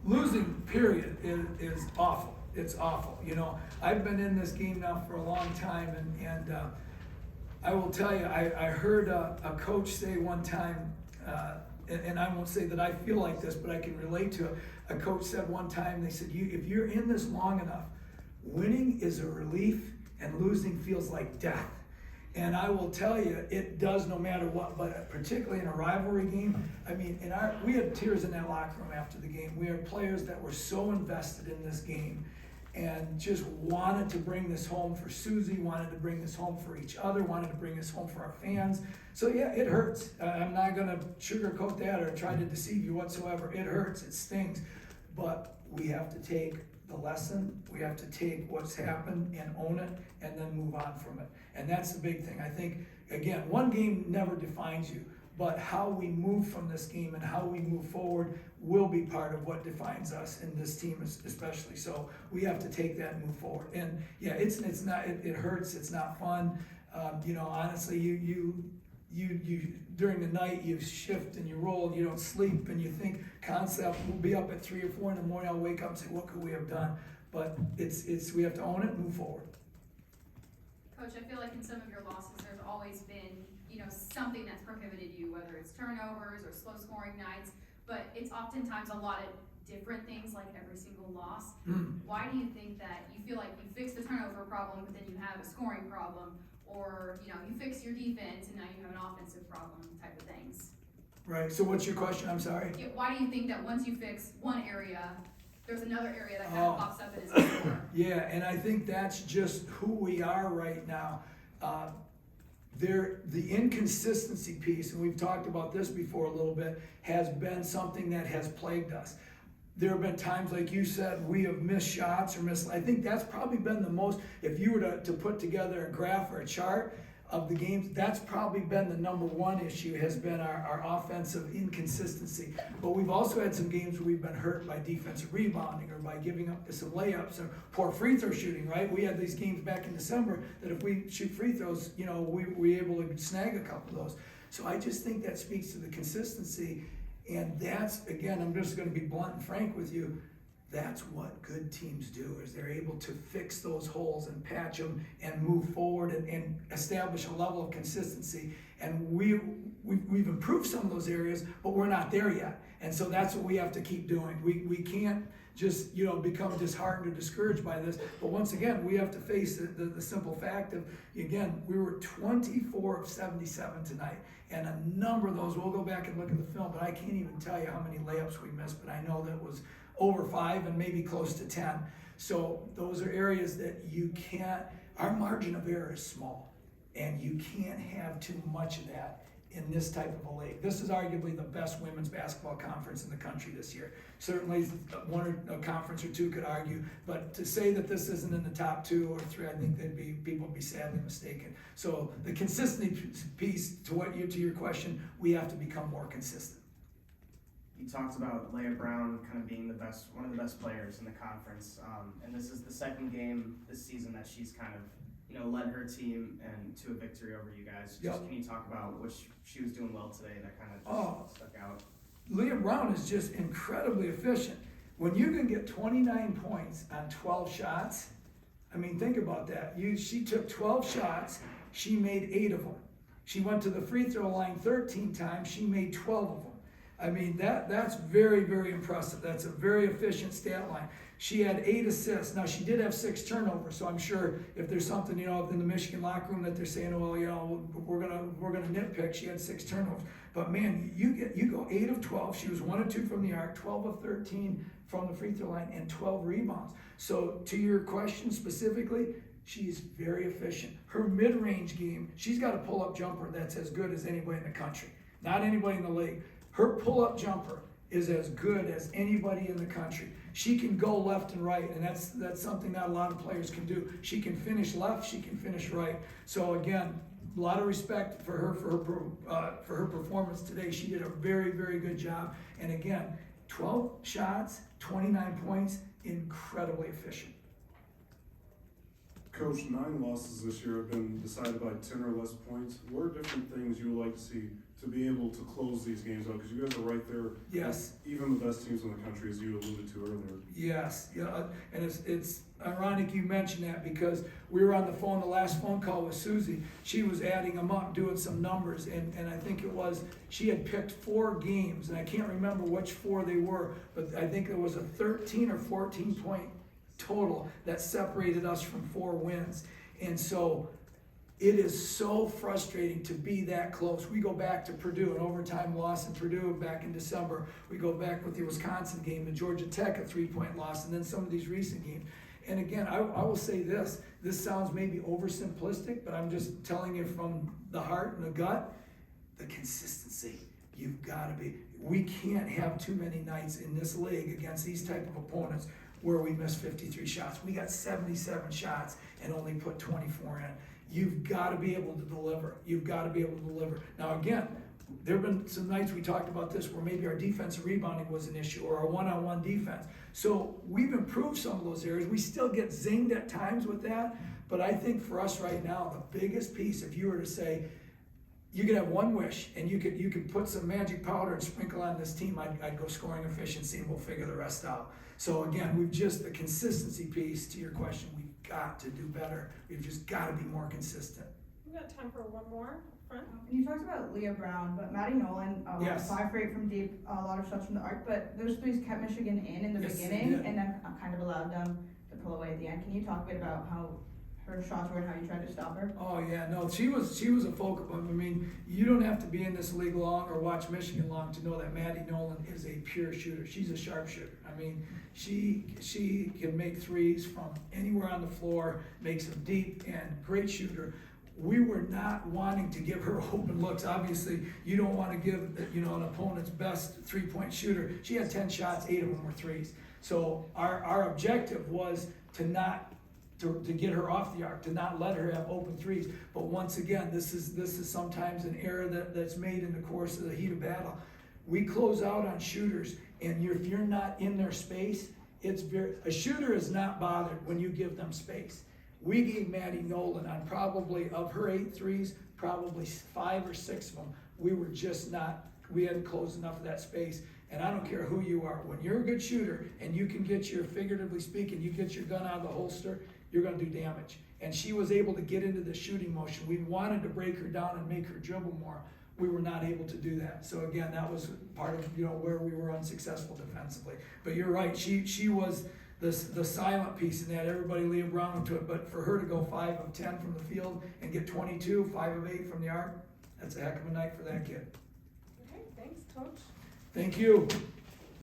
Losing, period, is awful. It's awful. You know, I've been in this game now for a long time, and I will tell you, I heard a coach say one time, and I won't say that I feel like this, but I can relate to it. A coach said one time, they said, if you're in this long enough, winning is a relief and losing feels like death. And I will tell you, it does no matter what, but particularly in a rivalry game. I mean, we had tears in that locker room after the game. We had players that were so invested in this game and just wanted to bring this home for Susie, wanted to bring this home for each other, wanted to bring this home for our fans. So yeah, it hurts. I'm not gonna sugarcoat that or try to deceive you whatsoever. It hurts, it stings, but we have to take the lesson, we have to take what's happened and own it and then move on from it. And that's the big thing. I think, again, one game never defines you, but how we move from this game and how we move forward will be part of what defines us in this team especially. So we have to take that and move forward. And yeah, it hurts, it's not fun. You know, honestly, you during the night you shift and you roll and you don't sleep and you think concept, we'll be up at 3 or 4 in the morning, I'll wake up and say, what could we have done? But we have to own it and move forward. Coach, I feel like in some of your losses there's always been, you know, something that's prohibited you, whether it's turnovers or slow scoring nights, but it's oftentimes a lot of different things like every single loss. Why do you think that you feel like you fix the turnover problem but then you have a scoring problem? Or, you know, you fix your defense and now you have an offensive problem type of things. Right, so what's your question? I'm sorry. Yeah, why do you think that once you fix one area, there's another area that kind of pops up and is more? Yeah, and I think that's just who we are right now. The inconsistency piece, and we've talked about this before a little bit, has been something that has plagued us. There have been times, like you said, we have missed shots or missed. I think that's probably been the most, if you were to put together a graph or a chart of the games, that's probably been the number one issue, has been our offensive inconsistency. But we've also had some games where we've been hurt by defensive rebounding or by giving up some layups or poor free throw shooting, right? We had these games back in December that if we shoot free throws, you know, we were able to snag a couple of those. So I just think that speaks to the consistency. And that's, again, I'm just going to be blunt and frank with you, that's what good teams do, is they're able to fix those holes and patch them and move forward and establish a level of consistency. And we've improved some of those areas, but we're not there yet. And so that's what we have to keep doing. We can't just, you know, become disheartened or discouraged by this. But once again, we have to face the simple fact of, again, we were 24 of 77 tonight. And a number of those, we'll go back and look at the film, but I can't even tell you how many layups we missed, but I know that it was over 5 and maybe close to 10. So those are areas that you can't, our margin of error is small, and you can't have too much of that in this type of a league. This is arguably the best women's basketball conference in the country this year. Certainly one or a conference or two could argue, but to say that this isn't in the top 2 or 3, I think people would be sadly mistaken. So the consistency piece to your question, we have to become more consistent. You talked about Leah Brown kind of being one of the best players in the conference, and this is the second game this season that she's kind of, you know, led her team and to a victory over you guys. Just Can you talk about what she was doing well today that kind of just stuck out? Leah Brown is just incredibly efficient. When you can get 29 points on 12 shots, I mean, think about that. She took 12 shots, she made 8 of them. She went to the free throw line 13 times, she made 12 of them. I mean, that's very, very impressive. That's a very efficient stat line. She had 8 assists. Now, she did have 6 turnovers, so I'm sure if there's something, you know, in the Michigan locker room that they're saying, well, you know, we're gonna nitpick, she had 6 turnovers. But man, you go 8 of 12. She was 1 of 2 from the arc, 12 of 13 from the free throw line, and 12 rebounds. So to your question specifically, she's very efficient. Her mid-range game, she's got a pull-up jumper that's as good as anybody in the country. Not anybody in the league. Her pull-up jumper is as good as anybody in the country. She can go left and right, and that's something that a lot of players can do. She can finish left, she can finish right. So again, a lot of respect for her performance today. She did a very, very good job. And again, 12 shots, 29 points, incredibly efficient. Coach, 9 losses this year have been decided by 10 or less points. What are different things you would like to see to be able to close these games out, because you guys are right there. Yes. Even the best teams in the country, as you alluded to earlier. Yes, yeah, and it's ironic you mentioned that, because we were on the phone, the last phone call with Susie. She was adding them up, doing some numbers, and I think it was, she had picked 4 games, and I can't remember which 4 they were, but I think it was a 13 or 14 point total that separated us from 4 wins. And so it is so frustrating to be that close. We go back to Purdue, an overtime loss in Purdue back in December. We go back with the Wisconsin game, the Georgia Tech, a 3-point loss, and then some of these recent games. And again, I will say this sounds maybe oversimplistic, but I'm just telling you from the heart and the gut, the consistency. You've got to be. We can't have too many nights in this league against these type of opponents where we miss 53 shots. We got 77 shots and only put 24 in. You've got to be able to deliver. You've got to be able to deliver. Now again, there have been some nights we talked about this where maybe our defensive rebounding was an issue, or our one-on-one defense. So we've improved some of those areas. We still get zinged at times with that, but I think for us right now, the biggest piece, if you were to say, you could have one wish and you could put some magic powder and sprinkle on this team, I'd go scoring efficiency and we'll figure the rest out. So again, the consistency piece to your question, we've got to do better. We've just got to be more consistent. We've got time for one more. Front. You talked about Leah Brown, but Maddie Nolan, Yes. 5 for 8 from deep, a lot of shots from the arc, but those threes kept Michigan in the Yes, they beginning, did. and then kind of allowed them to pull away at the end. Can you talk a bit about how her shots were and how you tried to stop her? Oh yeah, no, she was a focal point. I mean, you don't have to be in this league long or watch Michigan long to know that Maddie Nolan is a pure shooter. She's a sharpshooter. I mean, she can make threes from anywhere on the floor, makes them deep, and great shooter. We were not wanting to give her open looks. Obviously, you don't want to give an opponent's best 3-point shooter. She had 10 shots, 8 of them were threes. So our objective was to get her off the arc, to not let her have open threes. But once again, this is sometimes an error that's made in the course of the heat of battle. We close out on shooters, and if you're not in their space, a shooter is not bothered when you give them space. We gave Maddie Nolan on probably, of her 8 threes, probably 5 or 6 of them. We hadn't closed enough of that space. And I don't care who you are, when you're a good shooter and you can figuratively speaking, you get your gun out of the holster, you're gonna do damage. And she was able to get into the shooting motion. We wanted to break her down and make her dribble more. We were not able to do that. So again, that was part of where we were unsuccessful defensively. But you're right, she was the silent piece in that. Everybody Leah Brown went to it, but for her to go 5 of 10 from the field and get 22, 5 of 8 from the arc, that's a heck of a night for that kid. Okay, thanks, Coach. Thank you.